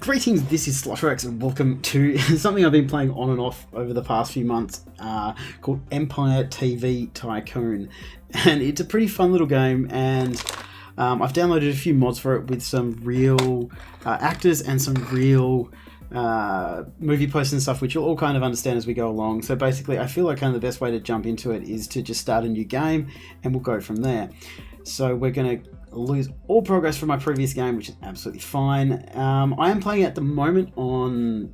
Greetings, this is Sloshworks and welcome to something I've been playing on and off over the past few months called Empire TV Tycoon. And it's a pretty fun little game, and I've downloaded a few mods for it with some real actors and some real movie posts and stuff, which you'll all kind of understand as we go along. So basically I feel like kind of the best way to jump into it is to just start a new game and we'll go from there. So we're going to lose all progress from my previous game, which is absolutely fine. I am playing at the moment on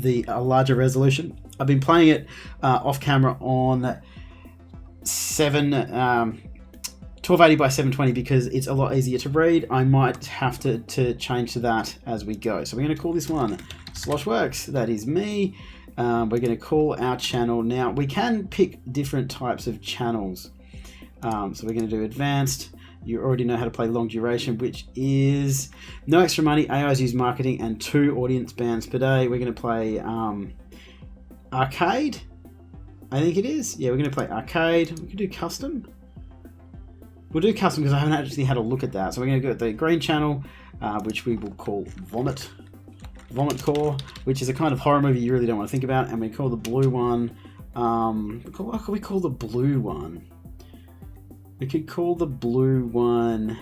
a larger resolution. I've been playing it off camera on 1280 by 720 because it's a lot easier to read. I might have to change to that as we go. So we're going to call this one Sloshworks. That is me. We're going to call our channel. Now we can pick different types of channels. So we're going to do advanced. You already know how to play long duration, which is no extra money, AIs use marketing, and 2 audience bands per day. We're going to play arcade, I think it is. Yeah, we're going to play arcade. We can do custom. We'll do custom because I haven't actually had a look at that. So we're going to go with the green channel, which we will call Vomit Core, which is a kind of horror movie you really don't want to think about. And we call the blue one, what can we call the blue one? We could call the blue one...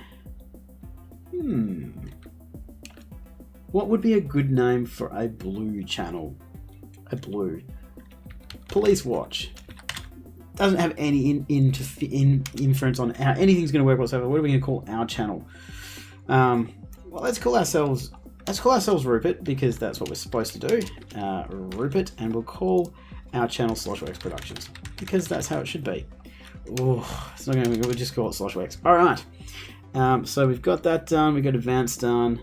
What would be a good name for a blue channel? A blue. Police Watch. Doesn't have any inference on how anything's going to work whatsoever. What are we going to call our channel? Well, let's call ourselves Rupert, because that's what we're supposed to do. Rupert, and we'll call our channel Sloshworks Productions, because that's how it should be. Oh, it's not going to be. We'll just call it Sloshworks. All right. So we've got that done. We've got advanced done,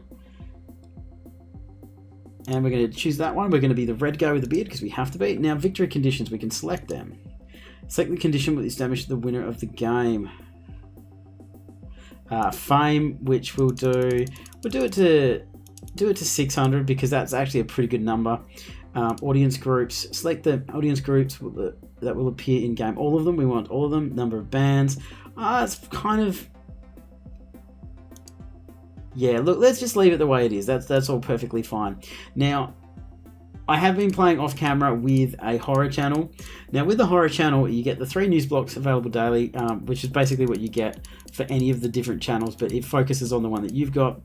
and we're going to choose that one. We're going to be the red guy with the beard because we have to be. Now, victory conditions. We can select them. Select the condition which establishes the winner of the game. Fame, which we'll do. We'll do it to 600 because that's actually a pretty good number. Audience groups. Select the audience groups that will appear in game. All of them. We want all of them. Number of bands. It's kind of... Yeah, look, let's just leave it the way it is. That's all perfectly fine. Now, I have been playing off camera with a horror channel. Now, with the horror channel, you get the 3 news blocks available daily, which is basically what you get for any of the different channels, but it focuses on the one that you've got.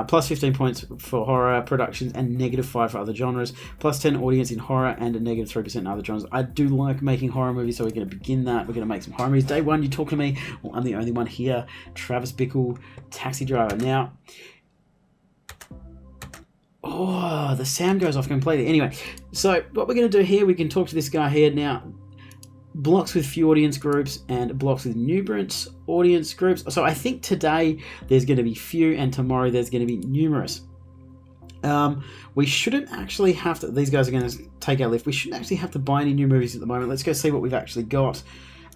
Plus 15 points for horror productions and -5 for other genres. Plus 10 audience in horror and a -3% in other genres. I do like making horror movies, so we're going to begin that. We're going to make some horror movies. Day 1, you talk to me. Well, I'm the only one here. Travis Bickle, taxi driver. Now... Oh, the sound goes off completely. Anyway, so what we're going to do here, we can talk to this guy here. Now, blocks with few audience groups and blocks with numerous audience groups. So I think today there's going to be few and tomorrow there's going to be numerous. We shouldn't actually have to... These guys are going to take our lift. We shouldn't actually have to buy any new movies at the moment. Let's go see what we've actually got.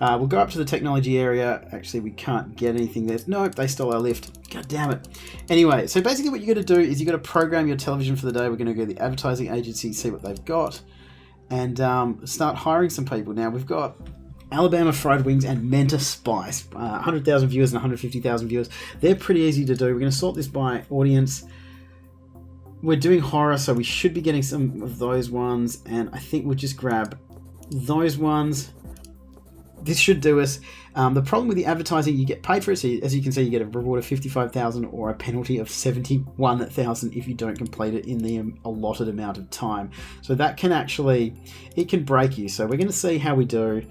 We'll go up to the technology area. Actually, we can't get anything there. Nope, they stole our lift. God damn it. Anyway, so basically what you got to do is you got to program your television for the day. We're going to go to the advertising agency, see what they've got, and start hiring some people. Now, we've got Alabama Fried Wings and Menta Spice. 100,000 viewers and 150,000 viewers. They're pretty easy to do. We're going to sort this by audience. We're doing horror, so we should be getting some of those ones, and I think we'll just grab those ones. This should do us. The problem with the advertising, you get paid for it. So as you can see, you get a reward of 55,000 or a penalty of 71,000 if you don't complete it in the allotted amount of time. So that can actually, it can break you. So we're going to see how we do.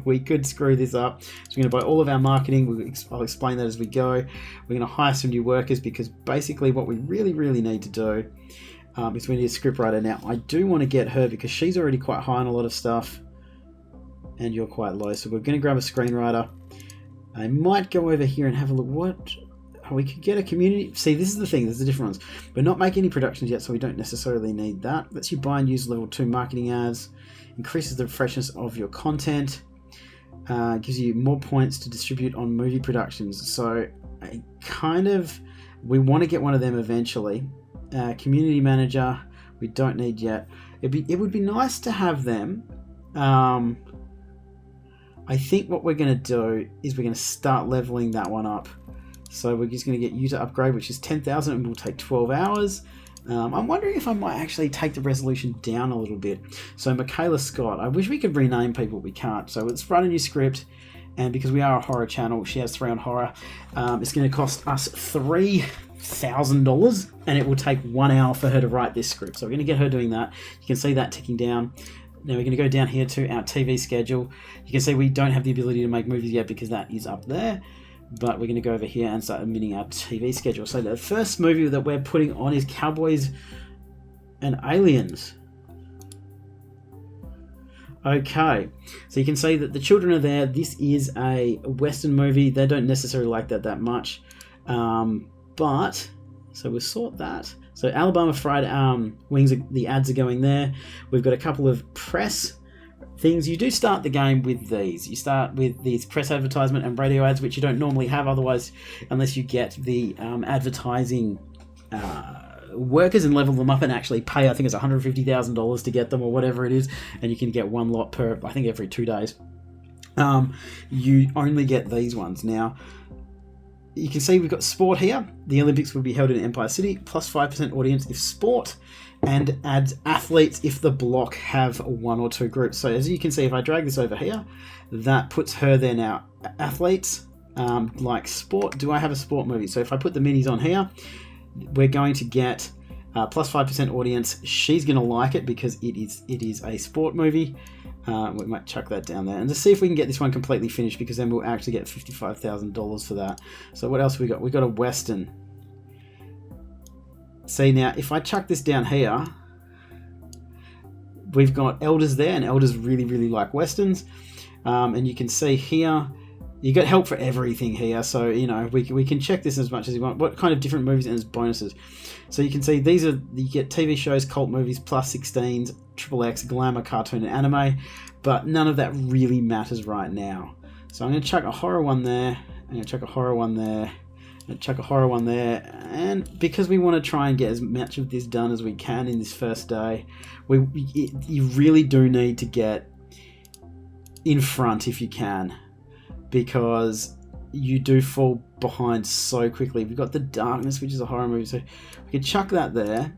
We could screw this up. So we're going to buy all of our marketing. I'll explain that as we go. We're going to hire some new workers because basically what we really need to do is we need a scriptwriter. Now, I do want to get her because she's already quite high on a lot of stuff. And you're quite low, so we're going to grab a screenwriter. I might go over here and have a look. What? Oh, we could get a community. See, this is the thing. There's a different ones. We're not making any productions yet, so we don't necessarily need that. Lets you buy and use level 2 marketing ads. Increases the freshness of your content. Gives you more points to distribute on movie productions. So, we want to get one of them eventually. Community manager, we don't need yet. It would be nice to have them. I think what we're going to do is we're going to start leveling that one up. So we're just going to get you to upgrade, which is 10,000 and will take 12 hours. I'm wondering if I might actually take the resolution down a little bit. So Michaela Scott, I wish we could rename people, we can't. So let's run a new script, and because we are a horror channel, she has 3 on horror, it's going to cost us $3,000, and it will take 1 hour for her to write this script. So we're going to get her doing that. You can see that ticking down. Now we're going to go down here to our TV schedule. You can see we don't have the ability to make movies yet because that is up there. But we're going to go over here and start admitting our TV schedule. So the first movie that we're putting on is Cowboys and Aliens. Okay, so you can see that the children are there. This is a Western movie. They don't necessarily like that much. But, so we'll sort that. So Alabama Fried Wings, the ads are going there. We've got a couple of press things. You do start the game with these. You start with these press advertisement and radio ads, which you don't normally have otherwise, unless you get the advertising workers and level them up and actually pay, I think it's $150,000 to get them or whatever it is, and you can get 1 lot per, I think, every 2 days. You only get these ones. Now, you can see we've got sport here. The Olympics will be held in Empire City, plus 5% audience if sport, and adds athletes if the block have 1 or 2 groups. So as you can see, if I drag this over here, that puts her there now. Athletes, like sport, do I have a sport movie? So if I put the minis on here, we're going to get plus 5% audience. She's going to like it because it is a sport movie. We might chuck that down there and just see if we can get this one completely finished, because then we'll actually get $55,000 for that. So what else have we got? We got a Western. See, now if I chuck this down here, we've got Elders there, and Elders really like Westerns. And you can see here, you got help for everything here. So, you know, we can check this as much as you want. What kind of different movies and as bonuses. So you can see these are, you get TV shows, cult movies, plus 16s, XXX, glamour, cartoon, and anime. But none of that really matters right now. So I'm going to chuck a horror one there. I'm going to chuck a horror one there. And chuck a horror one there, and because we want to try and get as much of this done as we can in this first day, you really do need to get in front if you can, because you do fall behind so quickly. We've got The Darkness, which is a horror movie, so we could chuck that there,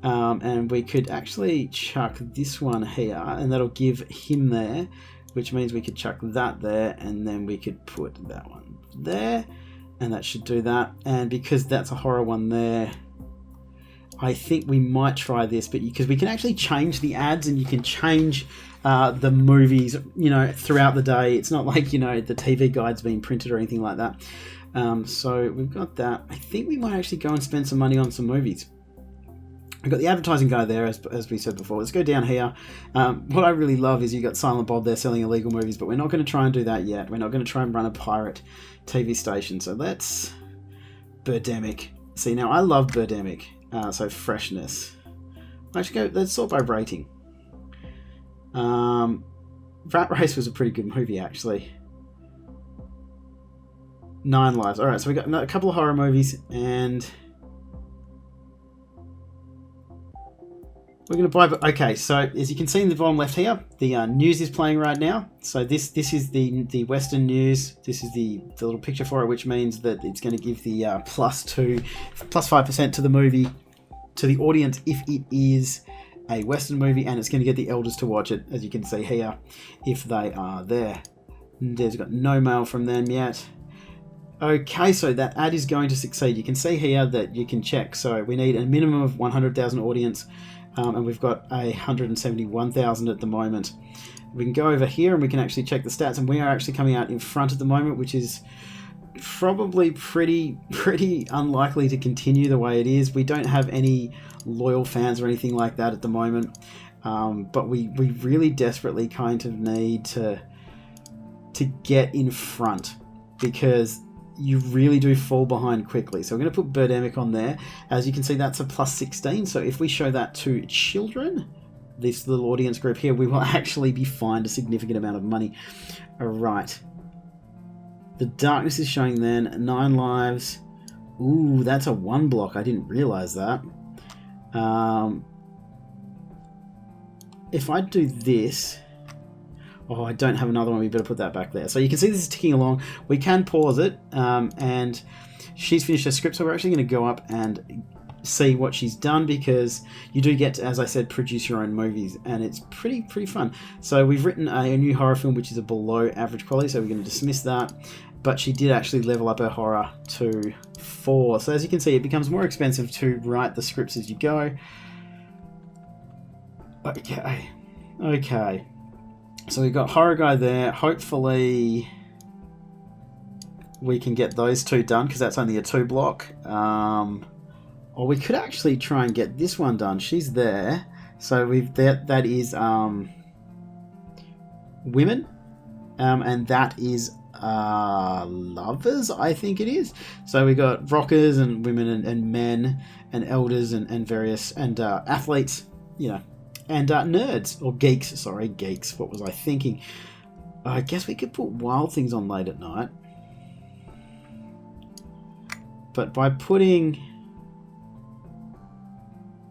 and we could actually chuck this one here, and that'll give him there, which means we could chuck that there, and then we could put that one there. And that should do that. And because that's a horror one there, I think we might try this, but because we can actually change the ads, and you can change the movies, you know, throughout the day. It's not like, you know, the TV guide's been printed or anything like that. So we've got that. I think we might actually go and spend some money on some movies. We've got the advertising guy there, as we said before. Let's go down here. What I really love is you got Silent Bob there selling illegal movies, but we're not going to try and do that yet. We're not going to try and run a pirate TV station. So let's Birdemic. See, now I love Birdemic. So freshness. Actually, let's sort by rating. Rat Race was a pretty good movie, actually. 9 lives. All right, so we got a couple of horror movies, and we're going to buy. Okay, so as you can see in the bottom left here, the news is playing right now. So this is the Western news. This is the little picture for it, which means that it's going to give the plus 5% to the movie, to the audience if it is a Western movie, and it's going to get the elders to watch it, as you can see here, if they are there. There's got no mail from them yet. Okay, so that ad is going to succeed. You can see here that you can check. So we need a minimum of 100,000 audience. And we've got 171,000 at the moment. We can go over here and we can actually check the stats, and we are actually coming out in front at the moment, which is probably pretty unlikely to continue the way it is. We don't have any loyal fans or anything like that at the moment, but we really desperately kind of need to get in front, because you really do fall behind quickly. So we're going to put Birdemic on there. As you can see, that's a plus 16. So if we show that to children, this little audience group here, we will actually be fined a significant amount of money. All right. The Darkness is showing then 9 lives. Ooh, that's a 1 block. I didn't realize that. If I do this, Oh, I don't have another one. We better put that back there. So you can see this is ticking along. We can pause it, and she's finished her script. So we're actually going to go up and see what she's done, because you do get to, as I said, produce your own movies, and it's pretty fun. So we've written a new horror film, which is a below average quality, so we're going to dismiss that. But she did actually level up her horror to 4. So as you can see, it becomes more expensive to write the scripts as you go. Okay. So we've got horror guy there. Hopefully we can get those 2 done, because that's only a 2 block. Or we could actually try and get this one done. She's there. So that is women. And that is lovers, I think it is. So we got rockers and women and men and elders and various and athletes, and nerds or geeks. Sorry, geeks. What was I thinking? I guess we could put wild things on late at night, but by putting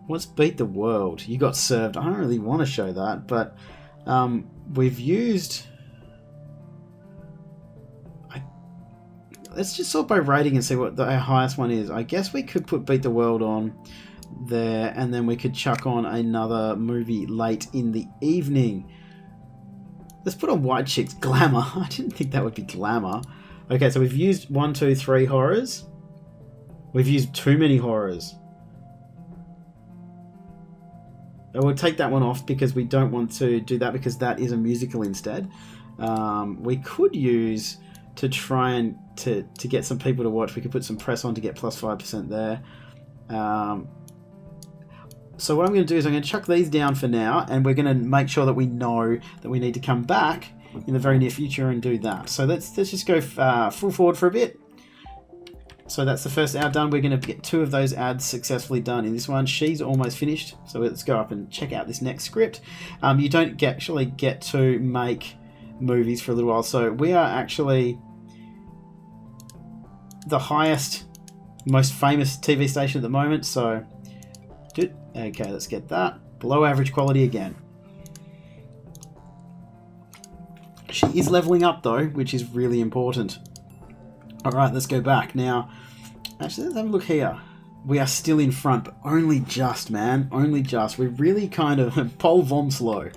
what's beat the world, you got served. I don't really want to show that, but we've used. Let's just sort by rating and see what our highest one is. I guess we could put Beat the World on there, and then we could chuck on another movie late in the evening. Let's put on White Chicks Glamour. I didn't think that would be glamour. Okay, so we've used 1, 2, 3 horrors. We've used too many horrors. I will take that one off because we don't want to do that, because that is a musical instead. We could use, to try and to get some people to watch, we could put some press on to get plus 5% there. So what I'm going to do is I'm going to chuck these down for now, and we're going to make sure that we know that we need to come back in the very near future and do that. So let's just go full forward for a bit. So that's the first ad done. We're going to get 2 of those ads successfully done in this one. She's almost finished. So let's go up and check out this next script. You don't actually get to make movies for a little while. So we are actually the highest, most famous TV station at the moment. So, okay, let's get that. Below average quality again. She is leveling up though, which is really important. Alright, let's go back. Now, actually, let's have a look here. We are still in front, but only just, man. Only just. We're really kind of pole vom slow.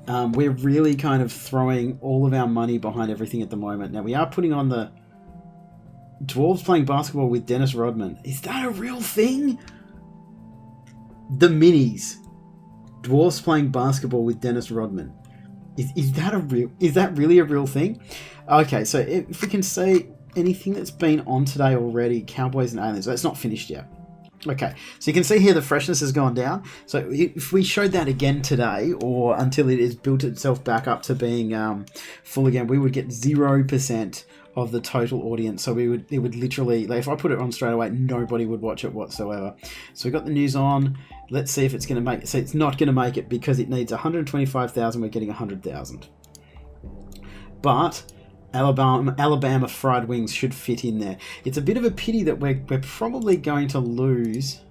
We're really kind of throwing all of our money behind everything at the moment. Now, we are putting on the Dwarves Playing Basketball with Dennis Rodman. Is that a real thing? The Minis. Dwarves Playing Basketball with Dennis Rodman. Is that really a real thing? Okay, so if we can say anything that's been on today already, Cowboys and Aliens. That's not finished yet. Okay, so you can see here the freshness has gone down. So if we showed that again today, or until it has built itself back up to being full again, we would get 0% of the total audience. So it would literally, like, if I put it on straight away, nobody would watch it whatsoever. So we got the news on. Let's see if it's going to make it. So it's not going to make it because it needs 125,000. We're getting 100,000. But Alabama fried wings should fit in there. It's a bit of a pity that we're probably going to lose.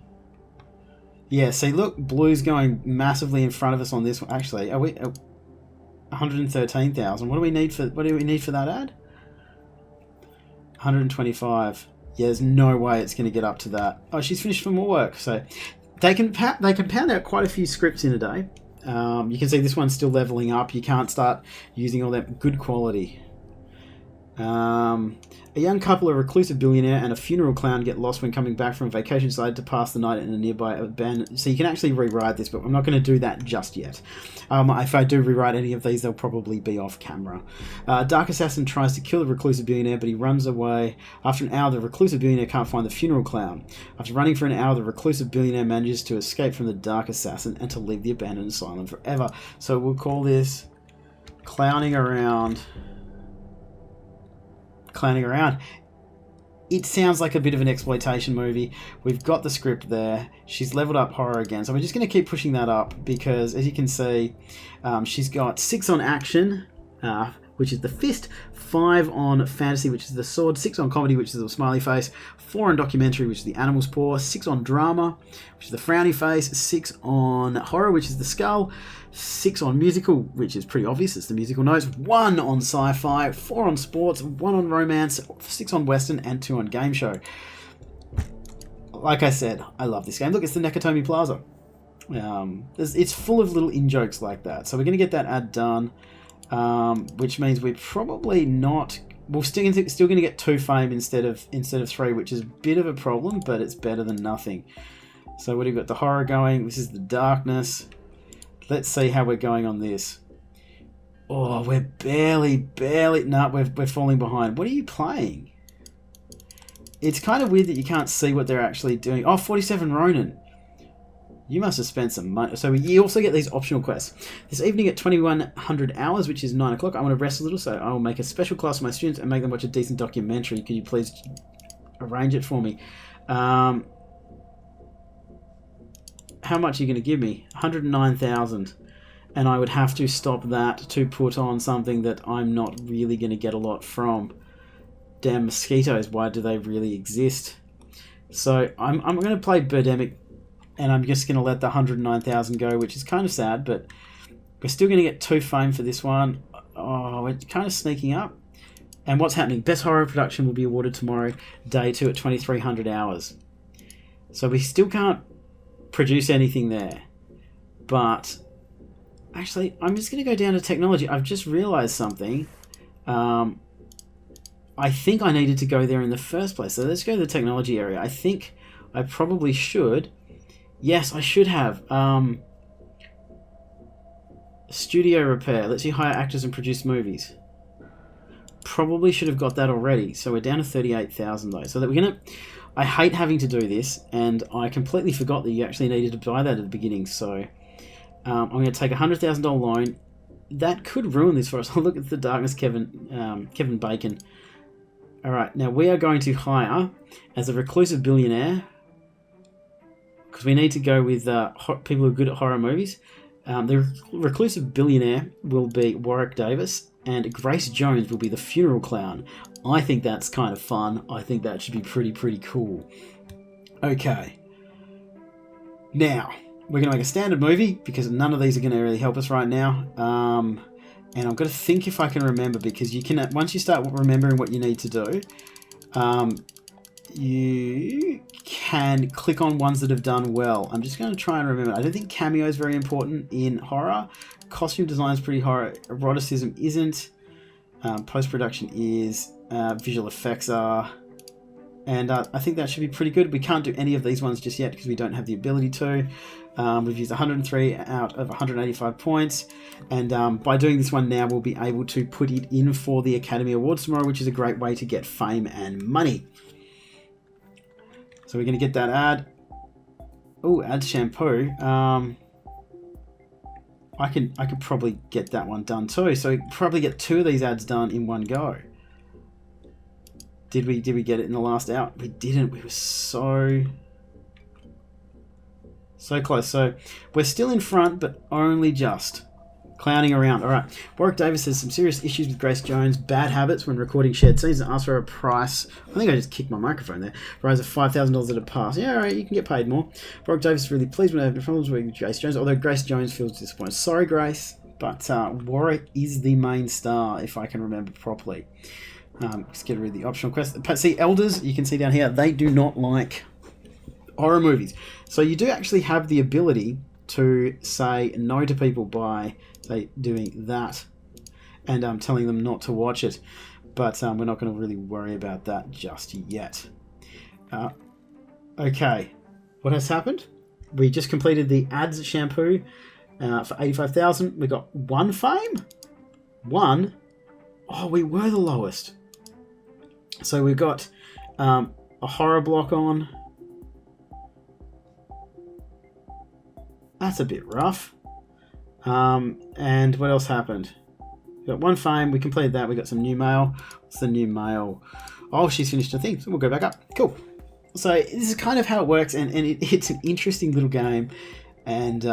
Yeah, see, look, Blue's going massively in front of us on this one. Actually, are we 113,000? What do we need for that ad? 125. Yeah, there's no way it's going to get up to that. Oh, she's finished for more work. So they can pound out quite a few scripts in a day. You can see this one's still leveling up. You can't start using all that good quality. A young couple, a reclusive billionaire, and a funeral clown get lost when coming back from a vacation site to pass the night in a nearby abandoned. So you can actually rewrite this, but I'm not going to do that just yet. If I do rewrite any of these, they'll probably be off camera. Dark assassin tries to kill the reclusive billionaire, but he runs away. After an hour, the reclusive billionaire can't find the funeral clown. After running for an hour, the reclusive billionaire manages to escape from the dark assassin and to leave the abandoned asylum forever. So we'll call this Clowning Around. It sounds like a bit of an exploitation movie. We've got the script there. She's leveled up horror again. So we're just going to keep pushing that up because, as you can see, she's got 6 on action, which is the fist, 5 on fantasy, which is the sword, 6 on comedy, which is the smiley face, 4 on documentary, which is the animal's paw, 6 on drama, which is the frowny face, 6 on horror, which is the skull, 6 on musical, which is pretty obvious, it's the musical notes, 1 on sci-fi, 4 on sports, 1 on romance, 6 on western, and 2 on game show. Like I said, I love this game. Look, it's the Nakatomi Plaza. It's full of little in-jokes like that. So we're going to get that ad done, which means we're probably not... We're still going to get 2 fame instead of 3, which is a bit of a problem, but it's better than nothing. So what have we got? The horror going. This is the darkness. Let's see how we're going on this. Oh, we're barely... No, we're falling behind. What are you playing? It's kind of weird that you can't see what they're actually doing. Oh, 47 Ronin. You must have spent some money. So you also get these optional quests. This evening at 2100 hours, which is 9 o'clock, I want to rest a little, so I will make a special class for my students and make them watch a decent documentary. Could you please arrange it for me? How much are you going to give me? 109,000. And I would have to stop that to put on something that I'm not really going to get a lot from. Damn mosquitoes, why do they really exist? So I'm going to play Birdemic, and I'm just going to let the 109,000 go, which is kind of sad, but we're still going to get 2 fame for this one. Oh, we're kind of sneaking up. And what's happening? Best Horror Production will be awarded tomorrow, day 2 at 2300 hours. So we still can't produce anything there. But actually, I'm just going to go down to technology. I've just realized something. I think I needed to go there in the first place. So let's go to the technology area. I think I probably should... Yes, I should have. Studio repair. Lets you hire actors and produce movies. Probably should have got that already. So we're down to 38,000 though. So that we're gonna... I hate having to do this, and I completely forgot that you actually needed to buy that at the beginning. So I'm going to take a $100,000 loan. That could ruin this for us. Look at the darkness, Kevin Bacon. All right, now we are going to hire as a reclusive billionaire. Because we need to go with people who are good at horror movies. The reclusive billionaire will be Warwick Davis, and Grace Jones will be the funeral clown. I think that's kind of fun. I think that should be pretty cool. Okay. Now, we're going to make a standard movie, because none of these are going to really help us right now. And I've got to think if I can remember, because you can, once you start remembering what you need to do, you can click on ones that have done well. I'm just going to try and remember. I don't think cameo is very important in horror. Costume design is pretty horror. Eroticism isn't. Post-production is. Visual effects are. And I think that should be pretty good. We can't do any of these ones just yet because we don't have the ability to. We've used 103 out of 185 points. And by doing this one now, we'll be able to put it in for the Academy Awards tomorrow, which is a great way to get fame and money. So we're going to get that ad. Oh, ad shampoo. I could probably get that one done too. So probably get 2 of these ads done in one go. Did we get it in the last hour? We didn't. We were so close. So we're still in front, but only just. Clowning around. All right. Warwick Davis has some serious issues with Grace Jones. Bad habits when recording shared scenes, and asked for a price. I think I just kicked my microphone there. Rise of $5,000 at a pass. Yeah, all right. You can get paid more. Warwick Davis is really pleased when I have no problems with Grace Jones, although Grace Jones feels disappointed. Sorry, Grace, but Warwick is the main star, if I can remember properly. Let's get rid of the optional quest. See, elders, you can see down here, they do not like horror movies. So you do actually have the ability to say no to people by, say, doing that and telling them not to watch it. But we're not going to really worry about that just yet. Okay, what has happened? We just completed the ads shampoo for 85,000. We got 1 fame? 1? Oh, we were the lowest. So we've got a horror block on. That's a bit rough. And what else happened? We got 1 fame. We completed that. We got some new mail. What's the new mail? Oh, she's finished her thing. So we'll go back up. Cool. So this is kind of how it works. And it's an interesting little game. And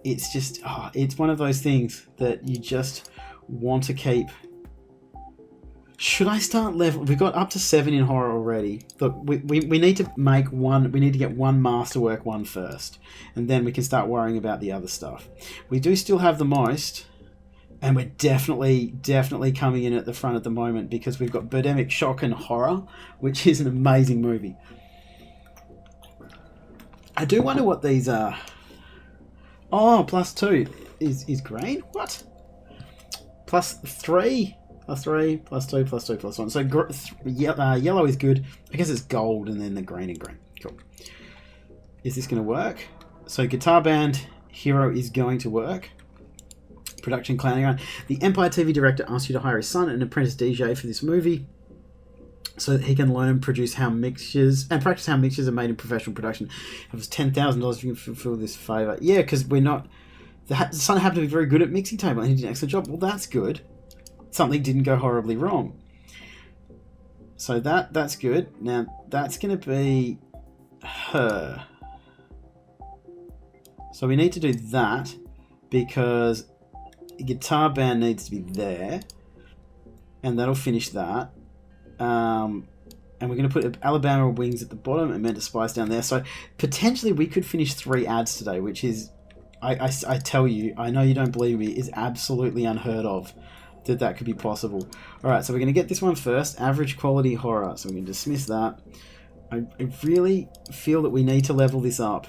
it's just, it's one of those things that you just want to keep Should I start level? We've got up to 7 in horror already. Look, we need to make one. We need to get one masterwork one first, and then we can start worrying about the other stuff. We do still have the most, and we're definitely coming in at the front at the moment because we've got Birdemic Shock and Horror, which is an amazing movie. I do wonder what these are. Oh, +2 is green. What? +3. +3, +2, +2, +1. So yellow is good. I guess it's gold and then the green and green. Cool. Is this going to work? So guitar band hero is going to work. Production clowning around. The Empire TV director asked you to hire his son, an apprentice DJ, for this movie, so that he can learn and produce how mixtures and practice how mixtures are made in professional production. It was $10,000 if you can fulfill this favor. Yeah, because we're not. The son happened to be very good at mixing table, and he did an excellent job. Well, that's good. Something didn't go horribly wrong. So that's good. Now that's going to be her. So we need to do that because the guitar band needs to be there, and that'll finish that. And we're going to put Alabama Wings at the bottom and Amanda Spice down there. So potentially we could finish 3 ads today, which is, I tell you, I know you don't believe me, is absolutely unheard of that could be possible. Alright, so we're going to get this one first. Average quality horror. So we can dismiss that. I really feel that we need to level this up.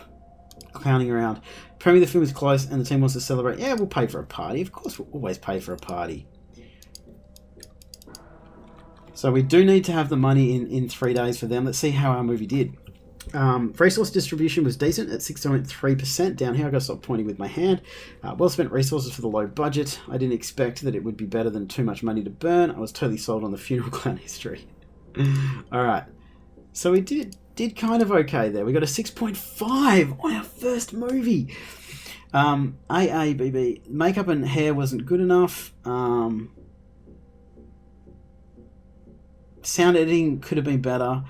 Clowning around. Premiere the film is close and the team wants to celebrate. Yeah, we'll pay for a party. Of course, we'll always pay for a party. So we do need to have the money in 3 days for them. Let's see how our movie did. Resource distribution was decent at 6.3%. Down here, I got to stop pointing with my hand. Well spent resources for the low budget. I didn't expect that it would be better than too much money to burn. I was totally sold on the funeral clown history. Alright. So we did kind of okay there. We got a 6.5 on our first movie. AABB. Makeup and hair wasn't good enough. Sound editing could have been better.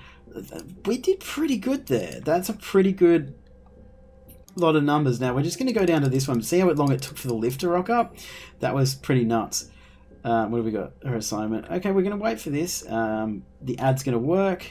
We did pretty good there. That's a pretty good lot of numbers. Now we're just going to go down to this one. See how long it took for the lift to rock up? That was pretty nuts. What have we got? Her assignment. Okay, we're going to wait for this. The ad's going to work.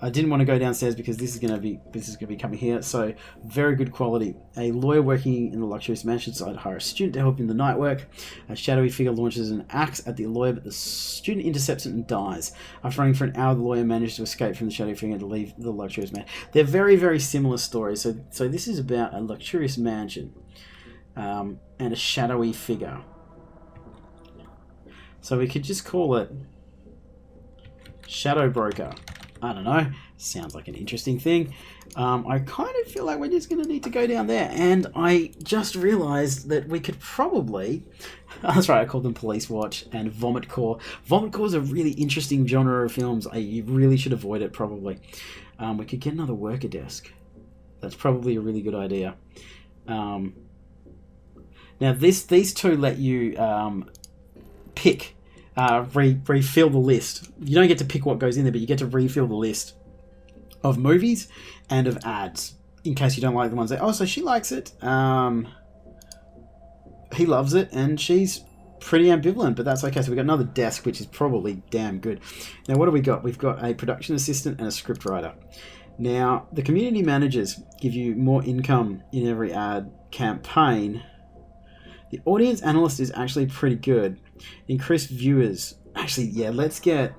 I didn't want to go downstairs because this is going to be coming here. So very good quality. A lawyer working in a luxurious mansion decided to hire a student to help in the night work. A shadowy figure launches an axe at the lawyer, but the student intercepts it and dies. After running for an hour, the lawyer managed to escape from the shadowy figure and to leave the luxurious mansion. They're very, very similar stories. So this is about a luxurious mansion and a shadowy figure. So we could just call it Shadow Broker. I don't know. Sounds like an interesting thing. I kind of feel like we're just going to need to go down there. And I just realised that we could probably... That's right, I called them Police Watch and Vomit Core. Vomit Core is a really interesting genre of films. You really should avoid it, probably. We could get another worker desk. That's probably a really good idea. Now, these two let you pick... refill the list. You don't get to pick what goes in there, but you get to refill the list of movies and of ads in case you don't like the ones that, oh, so she likes it, he loves it, and she's pretty ambivalent, but that's okay. So we've got another desk, which is probably damn good. Now, what do we got? We've got a production assistant and a script writer. Now, the community managers give you more income in every ad campaign. The audience analyst is actually pretty good. Increased viewers. Actually, yeah, let's get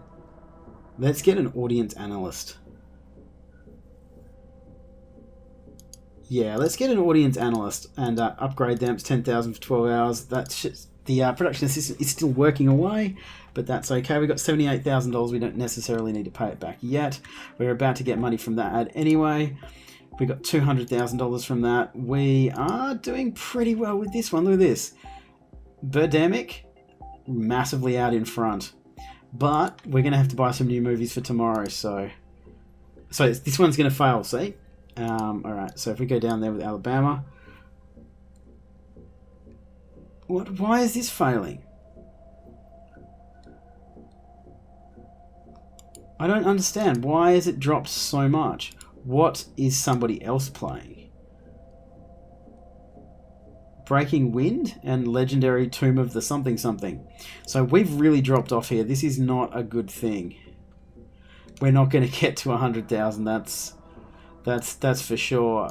an audience analyst. Yeah, let's get an audience analyst and upgrade them to 10,000 for 12 hours. That's the production assistant is still working away, but that's okay. We've got $78,000. We don't necessarily need to pay it back yet. We're about to get money from that ad anyway. We got $200,000 from that. We are doing pretty well with this one. Look at this. Birdemic, massively out in front. But we're going to have to buy some new movies for tomorrow. So this one's going to fail, see? Alright, so if we go down there with Alabama. Why is this failing? I don't understand. Why has it dropped so much? What is somebody else playing? Breaking Wind and legendary Tomb of the something something. So we've really dropped off here. This is not a good thing. We're not going to get to 100,000. That's for sure.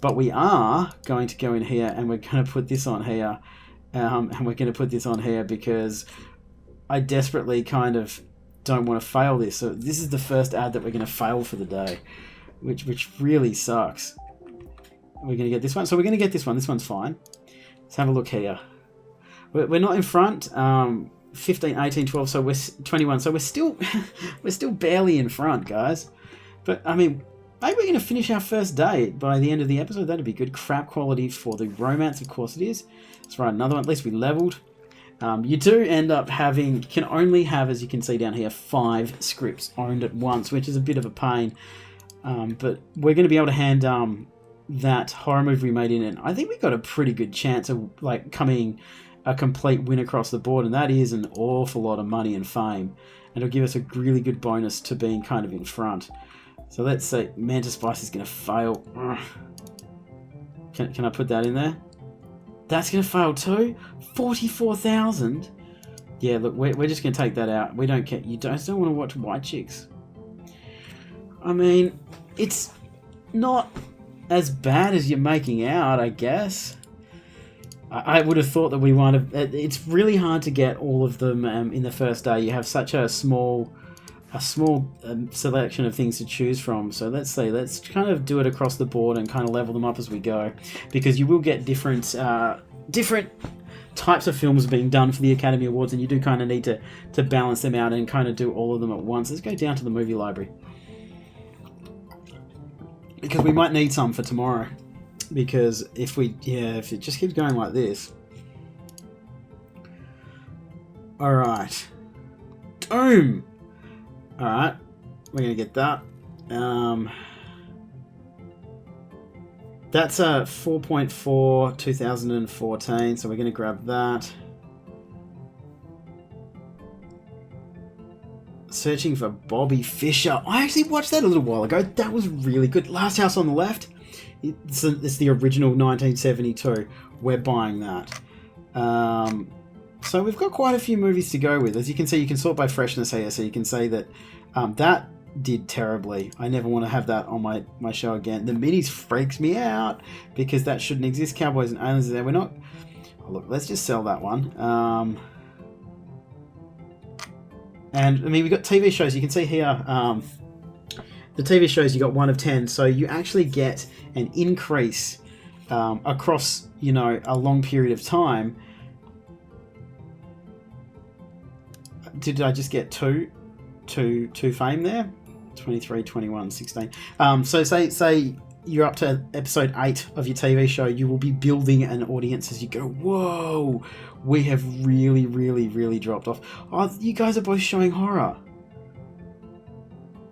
But we are going to go in here and we're going to put this on here. And we're going to put this on here because I desperately kind of don't want to fail this. So this is the first ad that we're going to fail for the day, which really sucks. We're going to get this one. So we're going to get this one. This one's fine. Let's have a look here. We're not in front. 15, 18, 12. So we're 21. So we're still barely in front, guys. But I mean, maybe we're going to finish our first day by the end of the episode. That'd be good. Crap quality for the romance, of course it is. Let's write another one. At least we leveled. You do end up having, can only have, as you can see down here, 5 scripts owned at once, which is a bit of a pain. But we're going to be able to hand that horror movie we made in it. I think we got a pretty good chance of like coming a complete win across the board, and that is an awful lot of money and fame. And it'll give us a really good bonus to being kind of in front. So let's say Mantis Spice is going to fail. Can I put that in there? That's going to fail too? 44,000? Yeah, look, we're just going to take that out. We don't care. You don't want to watch White Chicks. I mean, it's not as bad as you're making out, I guess. I would have thought that we might have... It's really hard to get all of them in the first day. You have such a small selection of things to choose from. So let's kind of do it across the board and kind of level them up as we go, because you will get different types of films being done for the Academy Awards, and you do kind of need to balance them out and kind of do all of them at once. Let's go down to the movie library, because we might need some for tomorrow, because if it just keeps going like this. Alright, Doom. Alright, we're going to get that. That's a 4.4 2014, so we're going to grab that. Searching for Bobby Fischer. I actually watched that a little while ago. That was really good. Last House on the Left. It's the original 1972. We're buying that. So we've got quite a few movies to go with. As you can see, you can sort by freshness here. So you can say that that did terribly. I never want to have that on my show again. The Minis freaks me out because that shouldn't exist. Cowboys and Aliens are there. We're not... Oh, look, let's just sell that one. And, I mean, we've got TV shows. You can see here, the TV shows, you got 1 of 10. So you actually get an increase across, a long period of time. Did I just get two fame there? 23, 21, 16. So say you're up to episode 8 of your TV show, you will be building an audience as you go, whoa, we have really, really, really dropped off. Oh, you guys are both showing horror.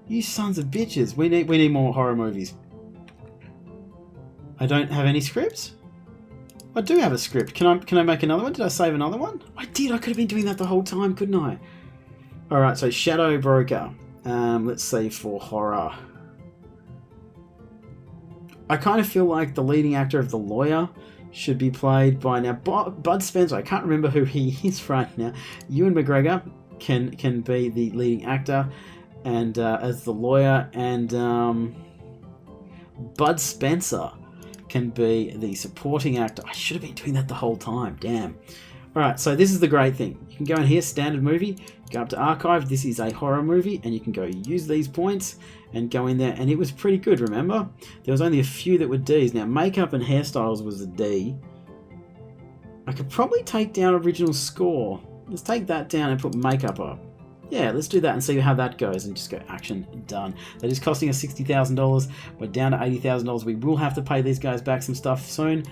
You sons of bitches. We need more horror movies. I don't have any scripts? I do have a script. Can I make another one? Did I save another one? I did. I could have been doing that the whole time, couldn't I? Alright, so Shadow Broker. Let's see, for horror. I kind of feel like the leading actor of The Lawyer should be played by now Bud Spencer. I can't remember who he is right now. Ewan McGregor can be the leading actor and as the lawyer, and Bud Spencer can be the supporting actor. I should have been doing that the whole time. Damn. Alright, so this is the great thing. You can go in here, standard movie, go up to archive. This is a horror movie, and you can go use these points and go in there, and it was pretty good, remember? There was only a few that were Ds. Now, makeup and hairstyles was a D. I could probably take down original score. Let's take that down and put makeup up. Yeah, let's do that and see how that goes, and just go action, done. That is costing us $60,000. We're down to $80,000. We will have to pay these guys back some stuff soon.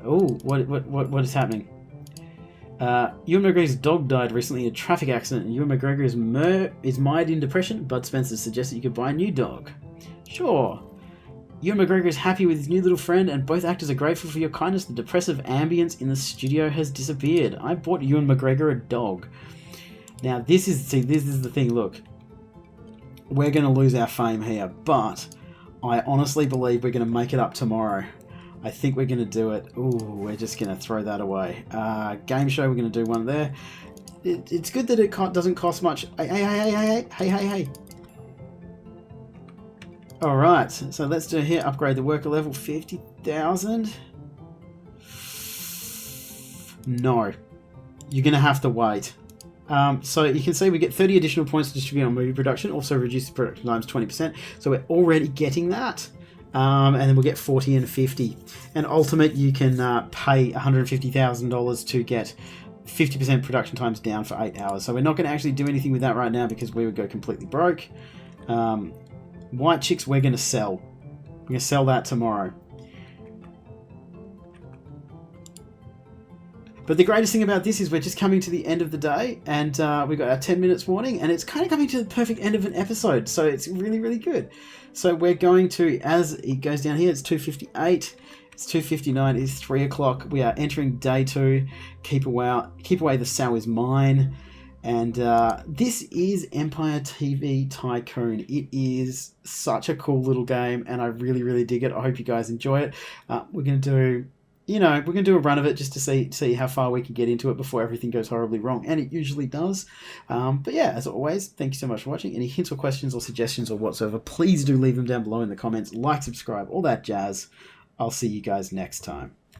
Oh, what is happening? Ewan McGregor's dog died recently in a traffic accident, and Ewan McGregor is mired in depression. Bud Spencer suggested you could buy a new dog. Sure. Ewan McGregor is happy with his new little friend, and both actors are grateful for your kindness. The depressive ambience in the studio has disappeared. I bought Ewan McGregor a dog. Now, this is the thing, look. We're going to lose our fame here, but I honestly believe we're going to make it up tomorrow. I think we're going to do it. Ooh, we're just going to throw that away. Game show, we're going to do one there. It's good that it doesn't cost much. Hey. All right, so let's do here. Upgrade the worker level, 50,000. No, you're going to have to wait. So you can see we get 30 additional points to distribute on movie production, also reduce the production times 20%. So we're already getting that. And then we'll get 40 and 50. And Ultimate, you can pay $150,000 to get 50% production times down for 8 hours. So we're not going to actually do anything with that right now because we would go completely broke. White Chicks, we're going to sell. We're going to sell that tomorrow. But the greatest thing about this is we're just coming to the end of the day, and we've got our 10 minutes warning, and it's kind of coming to the perfect end of an episode, so it's really, really good. So we're going to, as it goes down here, it's 2:58, it's 2:59, it's 3 o'clock. We are entering day 2. Keep away, the sow is mine. And this is Empire TV Tycoon. It is such a cool little game, and I really, really dig it. I hope you guys enjoy it. We're going to do... we're going to do a run of it just to see how far we can get into it before everything goes horribly wrong, and it usually does. But yeah, as always, thank you so much for watching. Any hints or questions or suggestions or whatsoever, please do leave them down below in the comments. Like, subscribe, all that jazz. I'll see you guys next time.